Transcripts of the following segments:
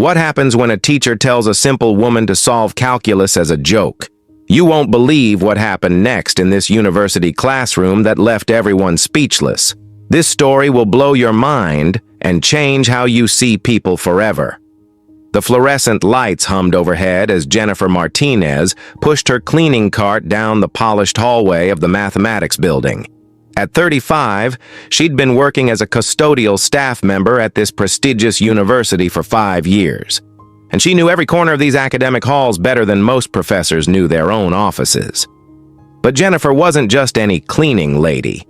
What happens when a teacher tells a simple woman to solve calculus as a joke? You won't believe what happened next in this university classroom that left everyone speechless. This story will blow your mind and change how you see people forever. The fluorescent lights hummed overhead as Jennifer Martinez pushed her cleaning cart down the polished hallway of the mathematics building. At 35, she'd been working as a custodial staff member at this prestigious university for 5 years. And she knew every corner of these academic halls better than most professors knew their own offices. But Jennifer wasn't just any cleaning lady.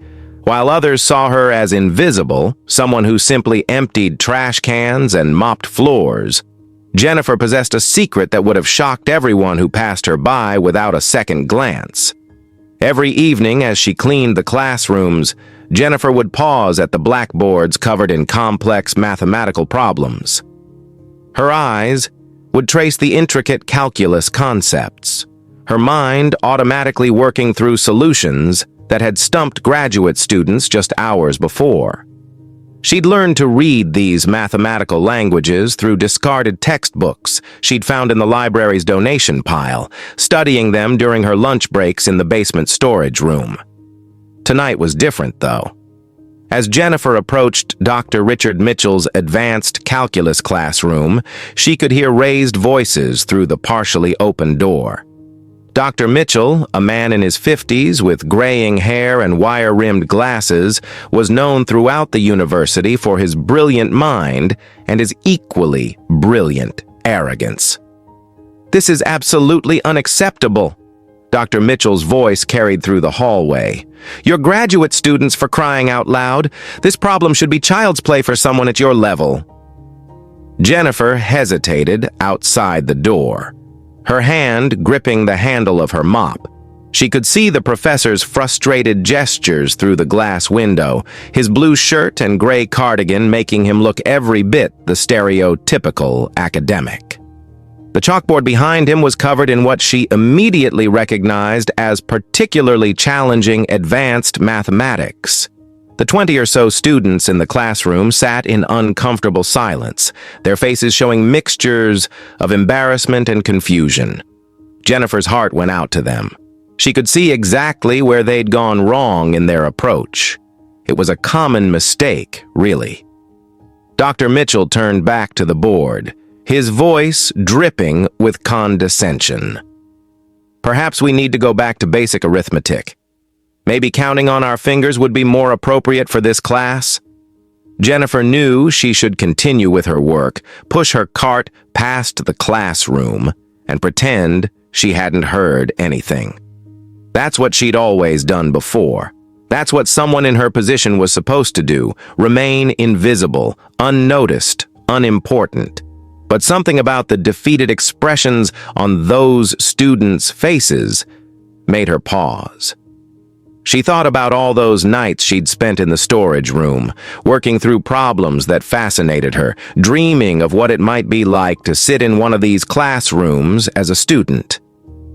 While others saw her as invisible, someone who simply emptied trash cans and mopped floors, Jennifer possessed a secret that would have shocked everyone who passed her by without a second glance. Every evening as she cleaned the classrooms, Jennifer would pause at the blackboards covered in complex mathematical problems. Her eyes would trace the intricate calculus concepts, her mind automatically working through solutions that had stumped graduate students just hours before. She'd learned to read these mathematical languages through discarded textbooks she'd found in the library's donation pile, studying them during her lunch breaks in the basement storage room. Tonight was different, though. As Jennifer approached Dr. Richard Mitchell's advanced calculus classroom, she could hear raised voices through the partially open door. Dr. Mitchell, a man in his 50s with graying hair and wire-rimmed glasses, was known throughout the university for his brilliant mind and his equally brilliant arrogance. "This is absolutely unacceptable," Dr. Mitchell's voice carried through the hallway. "You're graduate students, for crying out loud. This problem should be child's play for someone at your level." Jennifer hesitated outside the door, her hand gripping the handle of her mop. She could see the professor's frustrated gestures through the glass window, his blue shirt and gray cardigan making him look every bit the stereotypical academic. The chalkboard behind him was covered in what she immediately recognized as particularly challenging advanced mathematics. The 20 or so students in the classroom sat in uncomfortable silence, their faces showing mixtures of embarrassment and confusion. Jennifer's heart went out to them. She could see exactly where they'd gone wrong in their approach. It was a common mistake, really. Dr. Mitchell turned back to the board, his voice dripping with condescension. "Perhaps we need to go back to basic arithmetic. Maybe counting on our fingers would be more appropriate for this class." Jennifer knew she should continue with her work, push her cart past the classroom, and pretend she hadn't heard anything. That's what she'd always done before. That's what someone in her position was supposed to do: remain invisible, unnoticed, unimportant. But something about the defeated expressions on those students' faces made her pause. She thought about all those nights she'd spent in the storage room, working through problems that fascinated her, dreaming of what it might be like to sit in one of these classrooms as a student.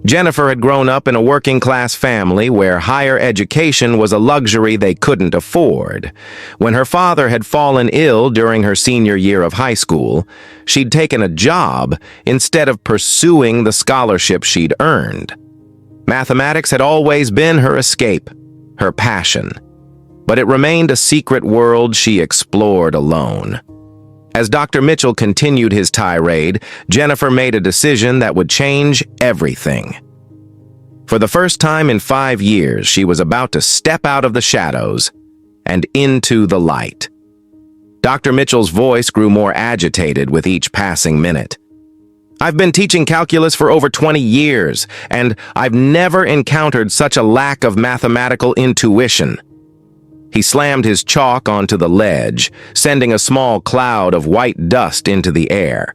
Jennifer had grown up in a working-class family where higher education was a luxury they couldn't afford. When her father had fallen ill during her senior year of high school, she'd taken a job instead of pursuing the scholarship she'd earned. Mathematics had always been her escape, her passion, but it remained a secret world she explored alone. As Dr. Mitchell continued his tirade, Jennifer made a decision that would change everything. For the first time in 5 years, she was about to step out of the shadows and into the light. Dr. Mitchell's voice grew more agitated with each passing minute. "I've been teaching calculus for over 20 years, and I've never encountered such a lack of mathematical intuition." He slammed his chalk onto the ledge, sending a small cloud of white dust into the air.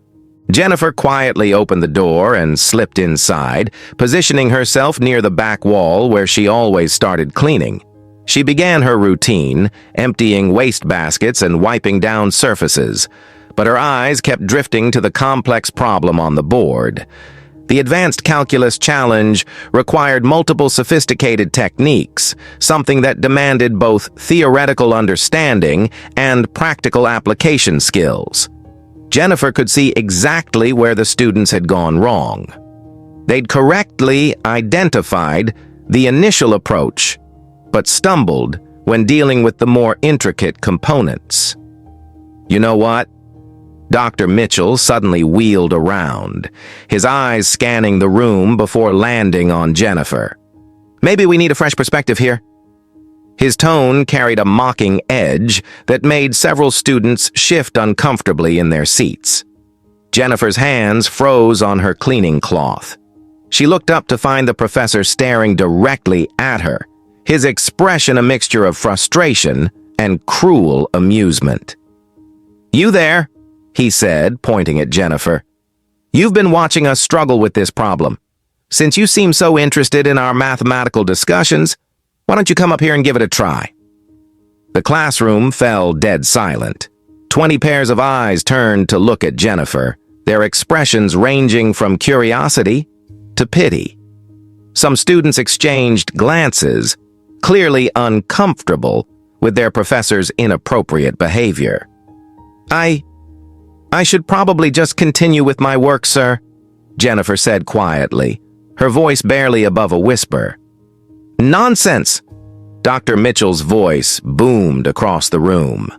Jennifer quietly opened the door and slipped inside, positioning herself near the back wall where she always started cleaning. She began her routine, emptying waste baskets and wiping down surfaces, but her eyes kept drifting to the complex problem on the board. The advanced calculus challenge required multiple sophisticated techniques, something that demanded both theoretical understanding and practical application skills. Jennifer could see exactly where the students had gone wrong. They'd correctly identified the initial approach, but stumbled when dealing with the more intricate components. You know what? Dr. Mitchell suddenly wheeled around, his eyes scanning the room before landing on Jennifer. Maybe we need a fresh perspective here. His tone carried a mocking edge that made several students shift uncomfortably in their seats. Jennifer's hands froze on her cleaning cloth. She looked up to find the professor staring directly at her, his expression a mixture of frustration and cruel amusement. "You there?" he said, pointing at Jennifer. "You've been watching us struggle with this problem. Since you seem so interested in our mathematical discussions, why don't you come up here and give it a try?" The classroom fell dead silent. 20 pairs of eyes turned to look at Jennifer, their expressions ranging from curiosity to pity. Some students exchanged glances, clearly uncomfortable with their professor's inappropriate behavior. I should probably just continue with my work, sir," Jennifer said quietly, her voice barely above a whisper. "Nonsense!" Dr. Mitchell's voice boomed across the room.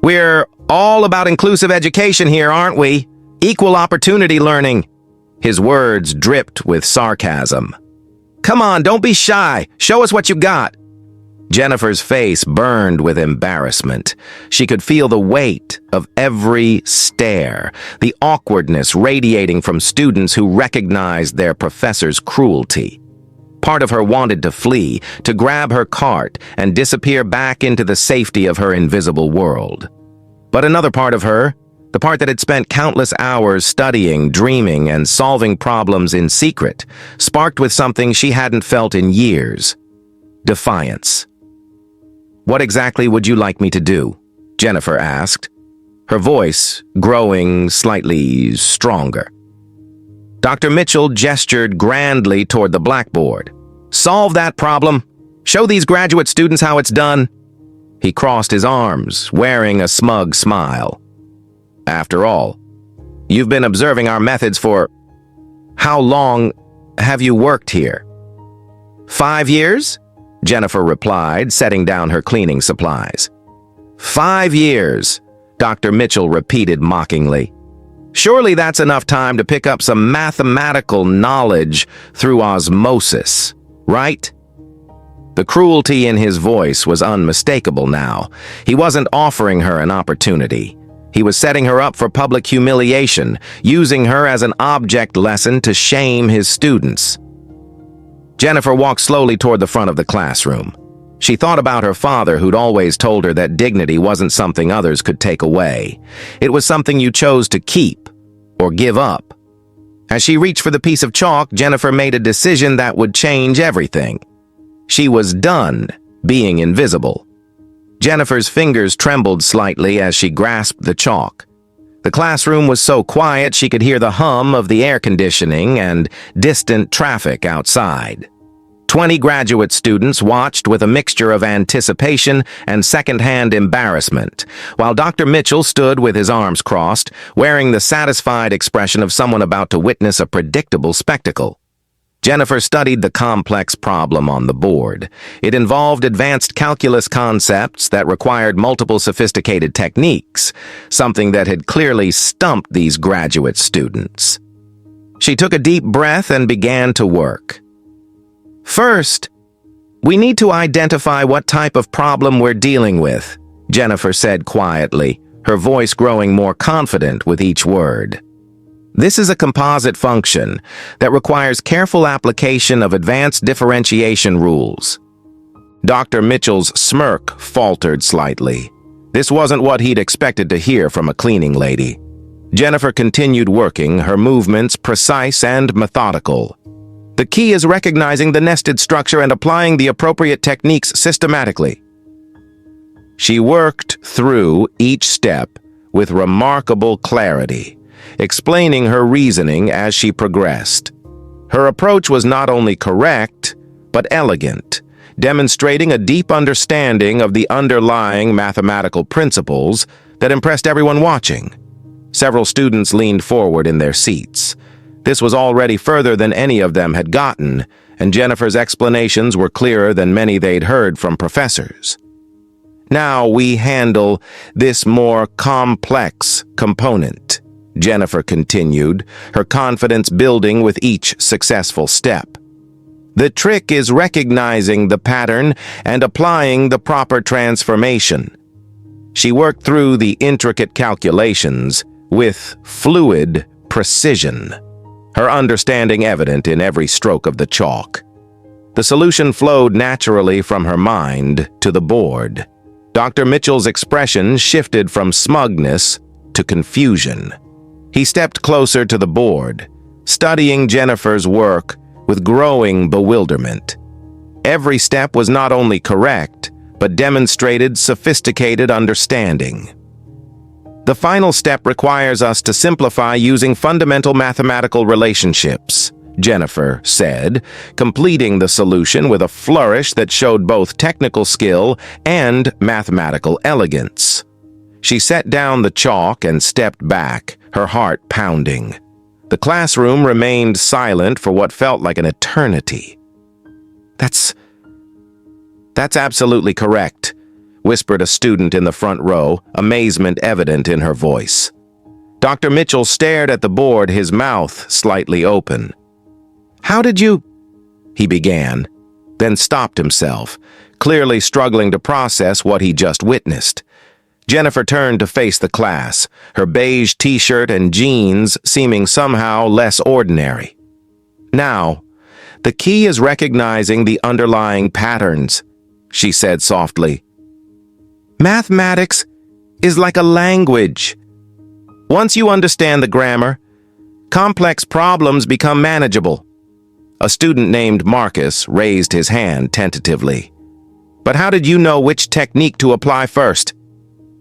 "We're all about inclusive education here, aren't we? Equal opportunity learning." His words dripped with sarcasm. "Come on, don't be shy. Show us what you got." Jennifer's face burned with embarrassment. She could feel the weight of every stare, the awkwardness radiating from students who recognized their professor's cruelty. Part of her wanted to flee, to grab her cart and disappear back into the safety of her invisible world. But another part of her, the part that had spent countless hours studying, dreaming, and solving problems in secret, sparked with something she hadn't felt in years: defiance. "What exactly would you like me to do?" Jennifer asked, her voice growing slightly stronger. Dr. Mitchell gestured grandly toward the blackboard. "Solve that problem. Show these graduate students how it's done." He crossed his arms, wearing a smug smile. "After all, you've been observing our methods for... How long have you worked here?" "5 years?" Jennifer replied, setting down her cleaning supplies. 5 years, Dr. Mitchell repeated mockingly. "Surely that's enough time to pick up some mathematical knowledge through osmosis, right?" The cruelty in his voice was unmistakable now. He wasn't offering her an opportunity. He was setting her up for public humiliation, using her as an object lesson to shame his students. Jennifer walked slowly toward the front of the classroom. She thought about her father, who'd always told her that dignity wasn't something others could take away. It was something you chose to keep or give up. As she reached for the piece of chalk, Jennifer made a decision that would change everything. She was done being invisible. Jennifer's fingers trembled slightly as she grasped the chalk. The classroom was so quiet she could hear the hum of the air conditioning and distant traffic outside. 20 graduate students watched with a mixture of anticipation and second-hand embarrassment, while Dr. Mitchell stood with his arms crossed, wearing the satisfied expression of someone about to witness a predictable spectacle. Jennifer studied the complex problem on the board. It involved advanced calculus concepts that required multiple sophisticated techniques, something that had clearly stumped these graduate students. She took a deep breath and began to work. "First, we need to identify what type of problem we're dealing with," Jennifer said quietly, her voice growing more confident with each word. "This is a composite function that requires careful application of advanced differentiation rules." Dr. Mitchell's smirk faltered slightly. This wasn't what he'd expected to hear from a cleaning lady. Jennifer continued working, her movements precise and methodical. "The key is recognizing the nested structure and applying the appropriate techniques systematically." She worked through each step with remarkable clarity, explaining her reasoning as she progressed. Her approach was not only correct, but elegant, demonstrating a deep understanding of the underlying mathematical principles that impressed everyone watching. Several students leaned forward in their seats. This was already further than any of them had gotten, and Jennifer's explanations were clearer than many they'd heard from professors. Now we handle this more complex component, Jennifer continued, her confidence building with each successful step. The trick is recognizing the pattern and applying the proper transformation. She worked through the intricate calculations with fluid precision, her understanding evident in every stroke of the chalk. The solution flowed naturally from her mind to the board. Dr. Mitchell's expression shifted from smugness to confusion. He stepped closer to the board, studying Jennifer's work with growing bewilderment. Every step was not only correct, but demonstrated sophisticated understanding. The final step requires us to simplify using fundamental mathematical relationships, Jennifer said, completing the solution with a flourish that showed both technical skill and mathematical elegance. She set down the chalk and stepped back, her heart pounding. The classroom remained silent for what felt like an eternity. That's absolutely correct, whispered a student in the front row, amazement evident in her voice. Dr. Mitchell stared at the board, his mouth slightly open. How did you... he began, then stopped himself, clearly struggling to process what he just witnessed. Jennifer turned to face the class, her beige t-shirt and jeans seeming somehow less ordinary. Now, the key is recognizing the underlying patterns, she said softly. Mathematics is like a language. Once you understand the grammar, complex problems become manageable. A student named Marcus raised his hand tentatively. But how did you know which technique to apply first?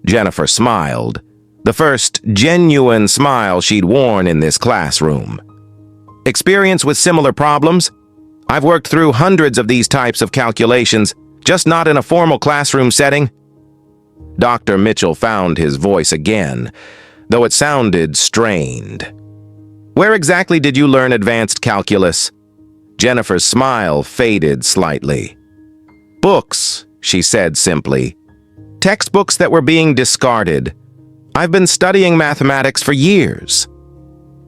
Jennifer smiled, the first genuine smile she'd worn in this classroom. Experience with similar problems? I've worked through hundreds of these types of calculations, just not in a formal classroom setting. Dr. Mitchell found his voice again, though it sounded strained. Where exactly did you learn advanced calculus? Jennifer's smile faded slightly. Books, she said simply. Textbooks that were being discarded. I've been studying mathematics for years.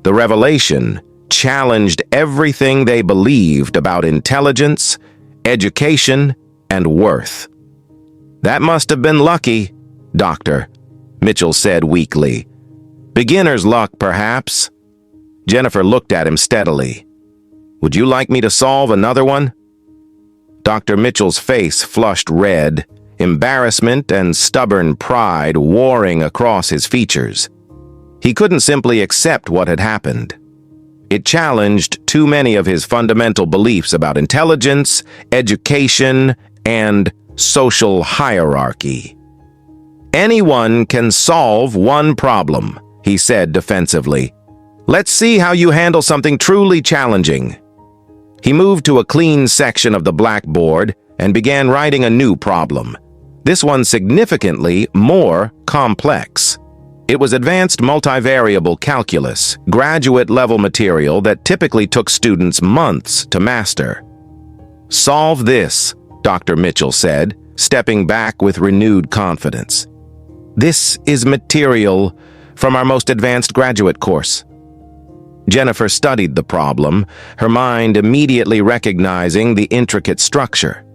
The revelation challenged everything they believed about intelligence, education, and worth. That must have been lucky, Doctor, Mitchell said weakly. Beginner's luck, perhaps. Jennifer looked at him steadily. Would you like me to solve another one? Dr. Mitchell's face flushed red, embarrassment and stubborn pride warring across his features. He couldn't simply accept what had happened. It challenged too many of his fundamental beliefs about intelligence, education, and social hierarchy. Anyone can solve one problem, he said defensively. Let's see how you handle something truly challenging. He moved to a clean section of the blackboard and began writing a new problem. This one significantly more complex. It was advanced multivariable calculus, graduate-level material that typically took students months to master. Solve this, Dr. Mitchell said, stepping back with renewed confidence. This is material from our most advanced graduate course. Jennifer studied the problem, her mind immediately recognizing the intricate structure.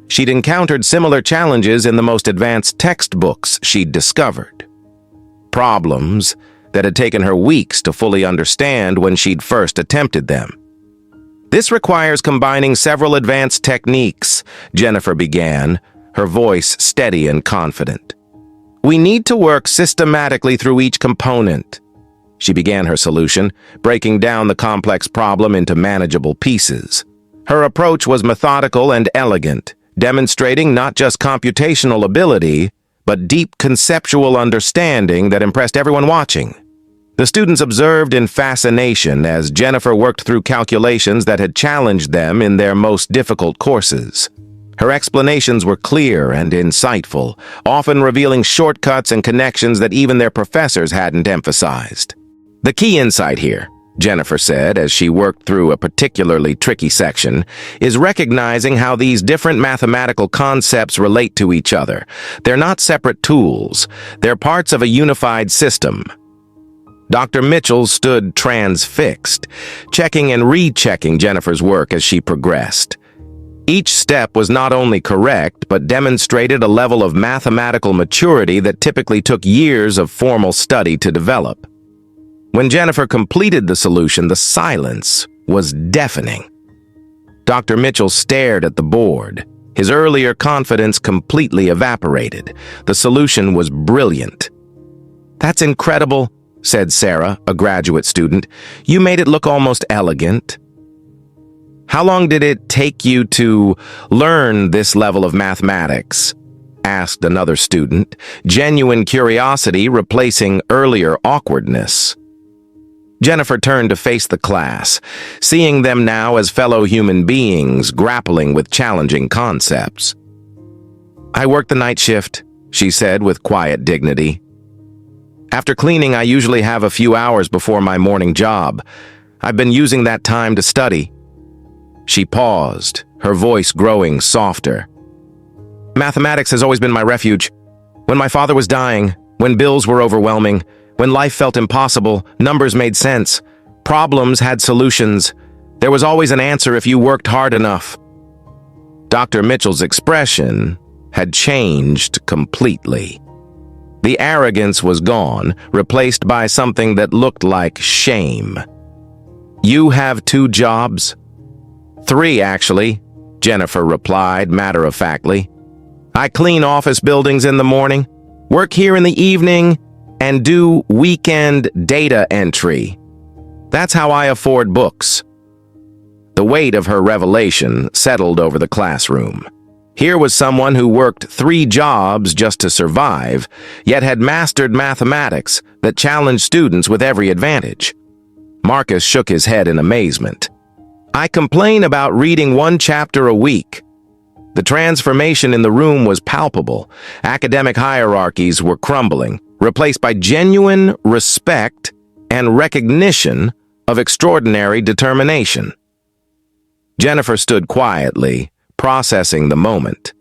She'd encountered similar challenges in the most advanced textbooks she'd discovered. Problems that had taken her weeks to fully understand when she'd first attempted them. This requires combining several advanced techniques, Jennifer began, her voice steady and confident. We need to work systematically through each component. She began her solution, breaking down the complex problem into manageable pieces. Her approach was methodical and elegant, demonstrating not just computational ability, but deep conceptual understanding that impressed everyone watching. The students observed in fascination as Jennifer worked through calculations that had challenged them in their most difficult courses. Her explanations were clear and insightful, often revealing shortcuts and connections that even their professors hadn't emphasized. "The key insight here," Jennifer said as she worked through a particularly tricky section, "is recognizing how these different mathematical concepts relate to each other. They're not separate tools. They're parts of a unified system." Dr. Mitchell stood transfixed, checking and rechecking Jennifer's work as she progressed. Each step was not only correct, but demonstrated a level of mathematical maturity that typically took years of formal study to develop. When Jennifer completed the solution, the silence was deafening. Dr. Mitchell stared at the board. His earlier confidence completely evaporated. The solution was brilliant. "That's incredible," said Sarah, a graduate student. "You made it look almost elegant." "How long did it take you to learn this level of mathematics?" asked another student, genuine curiosity replacing earlier awkwardness. Jennifer turned to face the class, seeing them now as fellow human beings grappling with challenging concepts. "I worked the night shift," she said with quiet dignity. "After cleaning, I usually have a few hours before my morning job. I've been using that time to study." She paused, her voice growing softer. "Mathematics has always been my refuge. When my father was dying, when bills were overwhelming, when life felt impossible, numbers made sense. Problems had solutions. There was always an answer if you worked hard enough." Dr. Mitchell's expression had changed completely. The arrogance was gone, replaced by something that looked like shame. "You have 2 jobs?" "3, actually," Jennifer replied matter-of-factly. "I clean office buildings in the morning, work here in the evening, and do weekend data entry. That's how I afford books." The weight of her revelation settled over the classroom. Here was someone who worked 3 jobs just to survive, yet had mastered mathematics that challenged students with every advantage. Marcus shook his head in amazement. "I complain about reading 1 chapter a week." The transformation in the room was palpable. Academic hierarchies were crumbling, replaced by genuine respect and recognition of extraordinary determination. Jennifer stood quietly, processing the moment.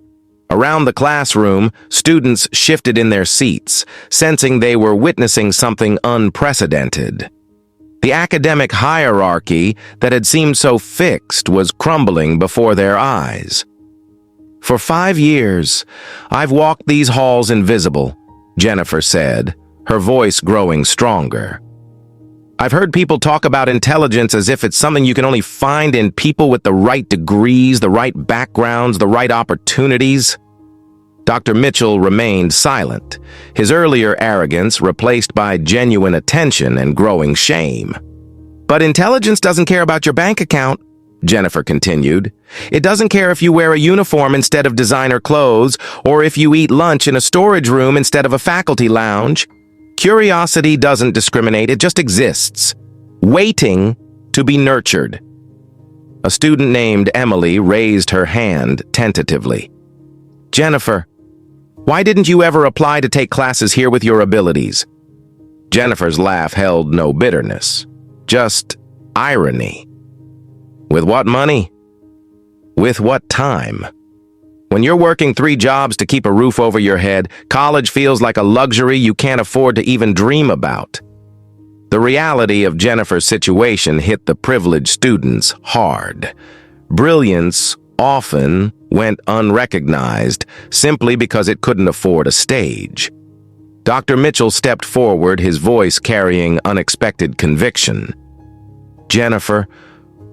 Around the classroom, students shifted in their seats, sensing they were witnessing something unprecedented. The academic hierarchy that had seemed so fixed was crumbling before their eyes. "For 5 years, I've walked these halls invisible," Jennifer said, her voice growing stronger. "I've heard people talk about intelligence as if it's something you can only find in people with the right degrees, the right backgrounds, the right opportunities." Dr. Mitchell remained silent, his earlier arrogance replaced by genuine attention and growing shame. "But intelligence doesn't care about your bank account," Jennifer continued. "It doesn't care if you wear a uniform instead of designer clothes, or if you eat lunch in a storage room instead of a faculty lounge. Curiosity doesn't discriminate, it just exists, waiting to be nurtured." A student named Emily raised her hand tentatively. "Jennifer, why didn't you ever apply to take classes here with your abilities?" Jennifer's laugh held no bitterness, just irony. "With what money? With what time? When you're working 3 jobs to keep a roof over your head, college feels like a luxury you can't afford to even dream about." The reality of Jennifer's situation hit the privileged students hard. Brilliance often went unrecognized simply because it couldn't afford a stage. Dr. Mitchell stepped forward, his voice carrying unexpected conviction. "Jennifer,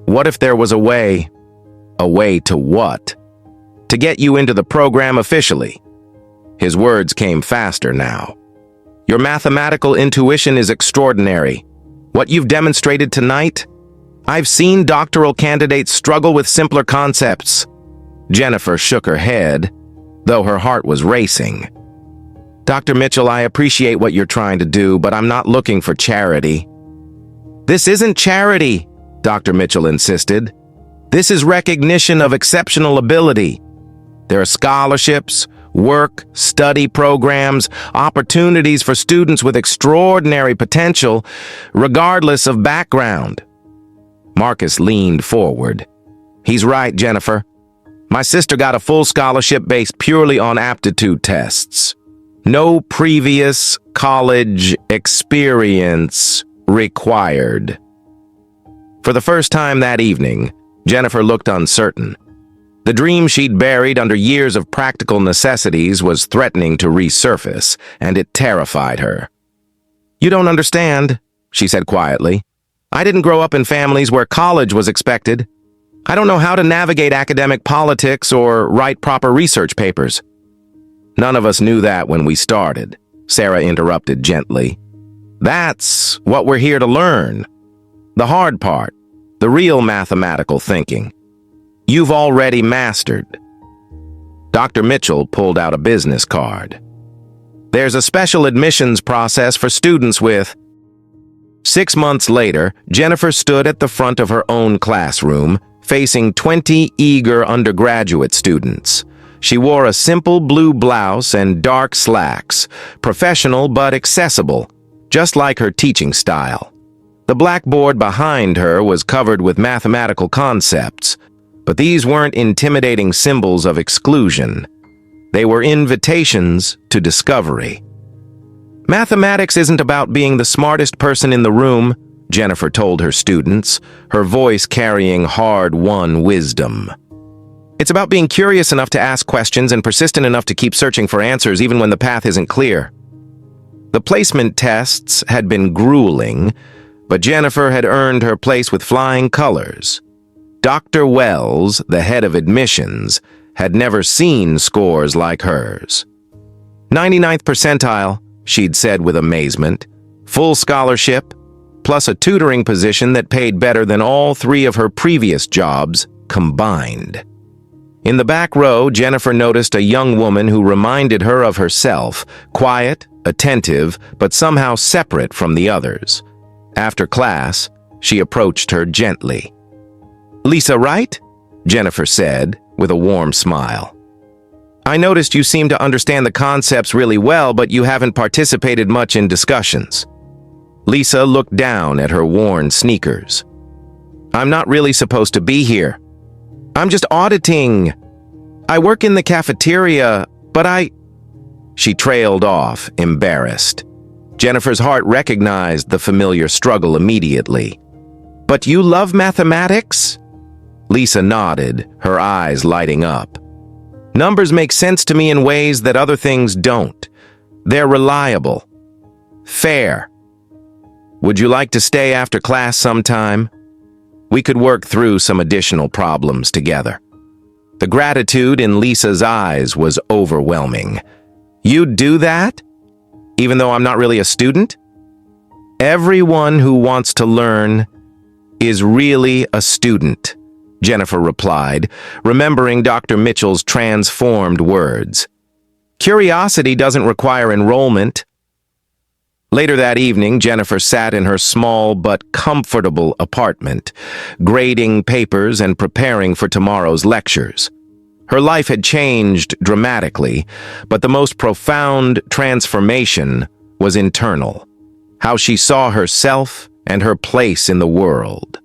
what if there was a way? A way to what? To get you into the program officially." His words came faster now. "Your mathematical intuition is extraordinary. What you've demonstrated tonight? I've seen doctoral candidates struggle with simpler concepts." Jennifer shook her head, though her heart was racing. "Dr. Mitchell, I appreciate what you're trying to do, but I'm not looking for charity." "This isn't charity," Dr. Mitchell insisted. "This is recognition of exceptional ability." There are scholarships, work, study programs, opportunities for students with extraordinary potential, regardless of background. Marcus leaned forward. He's right, Jennifer. My sister got a full scholarship based purely on aptitude tests. No previous college experience required. For the first time that evening, Jennifer looked uncertain. The dream she'd buried under years of practical necessities was threatening to resurface, and it terrified her. "You don't understand," she said quietly. "I didn't grow up in families where college was expected. I don't know how to navigate academic politics or write proper research papers." "None of us knew that when we started," Sarah interrupted gently. "That's what we're here to learn. The hard part, the real mathematical thinking. You've already mastered." Dr. Mitchell pulled out a business card. "There's a special admissions process for students with..." 6 months later, Jennifer stood at the front of her own classroom, facing 20 eager undergraduate students. She wore a simple blue blouse and dark slacks, professional but accessible, just like her teaching style. The blackboard behind her was covered with mathematical concepts, but these weren't intimidating symbols of exclusion. They were invitations to discovery. "Mathematics isn't about being the smartest person in the room," Jennifer told her students, her voice carrying hard-won wisdom. "It's about being curious enough to ask questions and persistent enough to keep searching for answers even when the path isn't clear." The placement tests had been grueling, but Jennifer had earned her place with flying colors. Dr. Wells, the head of admissions, had never seen scores like hers. 99th percentile, she'd said with amazement, full scholarship, plus a tutoring position that paid better than all 3 of her previous jobs combined. In the back row, Jennifer noticed a young woman who reminded her of herself, quiet, attentive, but somehow separate from the others. After class, she approached her gently. "Lisa, right?" Jennifer said, with a warm smile. "I noticed you seem to understand the concepts really well, but you haven't participated much in discussions." Lisa looked down at her worn sneakers. "I'm not really supposed to be here. I'm just auditing. I work in the cafeteria, but She trailed off, embarrassed. Jennifer's heart recognized the familiar struggle immediately. "But you love mathematics?" Lisa nodded, her eyes lighting up. "Numbers make sense to me in ways that other things don't. They're reliable. Fair. Would you like to stay after class sometime? We could work through some additional problems together." The gratitude in Lisa's eyes was overwhelming. "You'd do that? Even though I'm not really a student?" "Everyone who wants to learn is really a student," Jennifer replied, remembering Dr. Mitchell's transformed words. "Curiosity doesn't require enrollment." Later that evening, Jennifer sat in her small but comfortable apartment, grading papers and preparing for tomorrow's lectures. Her life had changed dramatically, but the most profound transformation was internal, how she saw herself and her place in the world.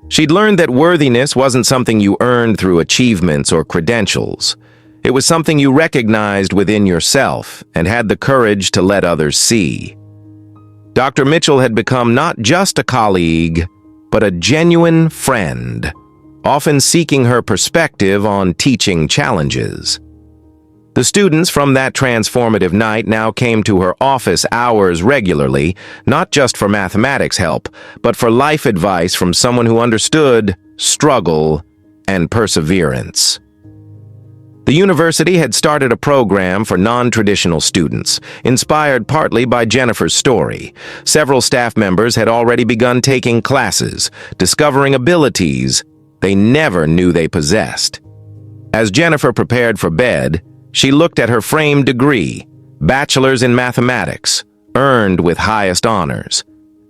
She'd learned that worthiness wasn't something you earned through achievements or credentials. It was something you recognized within yourself and had the courage to let others see. Dr. Mitchell had become not just a colleague, but a genuine friend, often seeking her perspective on teaching challenges. The students from that transformative night now came to her office hours regularly, not just for mathematics help, but for life advice from someone who understood struggle and perseverance. The university had started a program for non-traditional students, inspired partly by Jennifer's story. Several staff members had already begun taking classes, discovering abilities they never knew they possessed. As Jennifer prepared for bed, she looked at her framed degree, bachelor's in mathematics, earned with highest honors.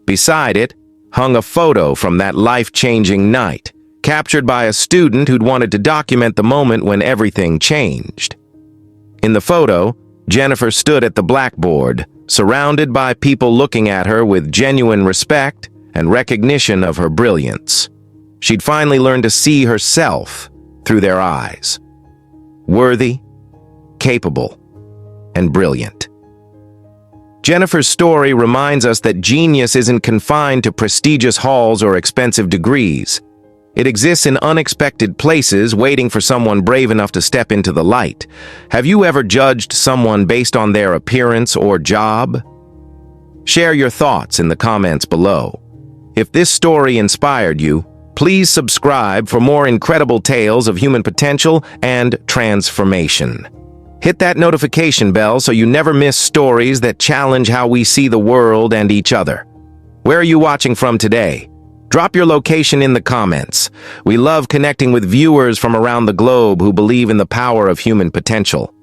Beside it hung a photo from that life-changing night, captured by a student who'd wanted to document the moment when everything changed. In the photo, Jennifer stood at the blackboard, surrounded by people looking at her with genuine respect and recognition of her brilliance. She'd finally learned to see herself through their eyes. Worthy, capable, and brilliant. Jennifer's story reminds us that genius isn't confined to prestigious halls or expensive degrees. It exists in unexpected places, waiting for someone brave enough to step into the light. Have you ever judged someone based on their appearance or job? Share your thoughts in the comments below. If this story inspired you, please subscribe for more incredible tales of human potential and transformation. Hit that notification bell so you never miss stories that challenge how we see the world and each other. Where are you watching from today? Drop your location in the comments. We love connecting with viewers from around the globe who believe in the power of human potential.